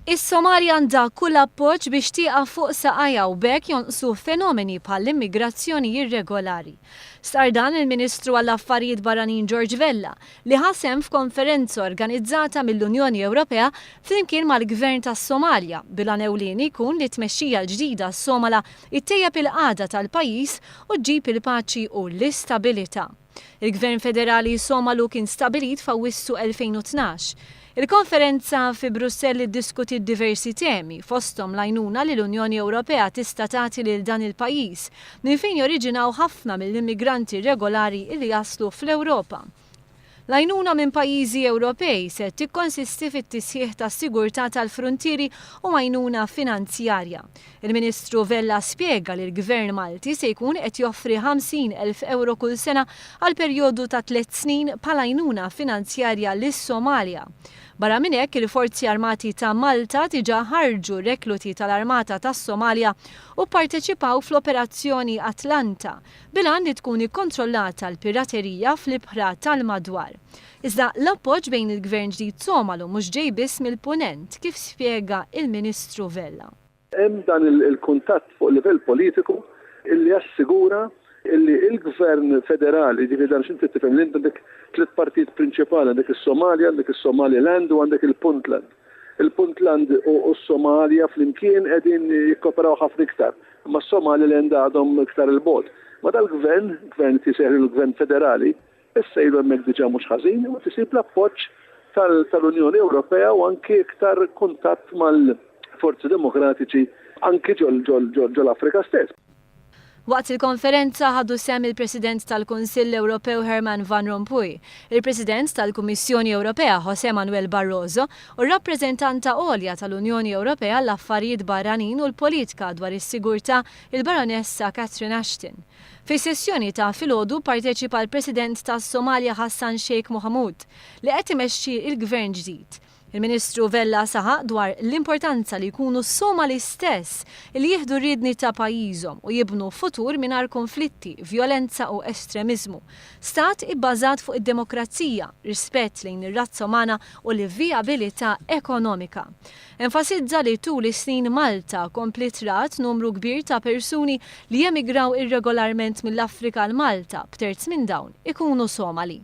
Is-Somalja għandha kull appoġġ biex tieqa' fuq saqajja u b'hekk jonqsu fenomeni bħall-immigrazzjoni irregolari. Sar dan il-Ministru għall-Affarijiet Barranin George Vella li ħasem f'konferenza organizzata mill-Unjoni Ewropea flimkien mal-Gvern tas-Somalja bilan ewlieni jkun li tmexxija l-ġdida s-Somala ittejjeb il-qagħda tal-pajjiż u ġġib il-paċi u l-istabilità. Il-Gvern Federali Somalu kien stabilit f'Awwissu 2012. Il-konferenza fi Brussell iddiskuti diversi temi fosthom l-għajnuna li l-Unjoni Ewropea tista' tagħti lil dan il-pajjiż minn fejn joriġinaw ħafna mill-immigranti regolari li jaslu fl-Ewropa. L-għajnuna minn pajjiżi Ewropej se tikkonsisti fit-tisħiħ tas-sigurtà tal-fruntieri u għajnuna finanzjarja. Il-Ministru Vella spjega li l-Gvern Malti se jkun qed joffri 50,000 euro kull sena għal perjodu ta' 3 snin bħala għajnuna finanzjarja lis-Somalja. Barra minn hekk il-Forzi Armati ta' Malta diġà ħarġu rekluti tal-Armata tas-Somalja u pparteċipaw fl-Operazzjoni Atlanta bilan li tkun ikkontrollata l-piraterija fl-ibħra tal-madwar. Iżda l-appoġġ bejn il-Gvern ġdid Somalu mhux ġej biss mill-punent kif spjega il-Ministru Vella. Hemm dan il-kuntatt fuq livell politiku illi jassigura illi il-Gvern Federali ġifieri dan x'inti tifhem li għandek 3 partijiet prinċipali għandek is-Somalja, għandek is-Somaliland u għandek il-Puntland. Il-Puntland u s-Somalja flimkien qegħdin jikkoperaw ħafna iktar, imma s-Somaliland għadhom iktar il-bogħod. Ma dal-Gvern, Gvern tisejħ il-Gvern Federali, issa jlu hemmhekk diġà mhux ħażin u tisib l-appoġġ tal-Unjoni Ewropea u anke iktar kuntatt mal-forzi demokratiċi anke ġol Afrika stess. Waqt il-konferenza ħadu sem il-President tal-Kunsill Ewropew Herman Van Rompuy, il-President tal-Kummissjoni Ewropea José Manuel Barroso u r-rappreżentanta għolja tal-Unjoni Ewropea l-affarijiet barranin u l-politika dwar is-sigurtà il-Baronessa Catherine Ashton. Fis-sessjoni ta' filgħodu parteċipa l-President tas-Somalja Hassan Sheikh Mohamud li qed imexxi l-Gvern ġdid. Il-Ministru Vella saħaq dwar l-importanza li jkunu s-Somali stess li jieħdu rridni ta' pajjiżhom u jibnu futur mingħajr konflitti, violenza u estremizmu. Stat ibbażat fuq id-demokrazija, rispett lejn ir-razza umana u l-vijabilità ekonomika. Enfasizza li tul is-snin Malta kompli trat numru kbir ta' persuni li jemigraw irregolarment mill-Afrika l Malta b'terz minn dawn ikunu Somali.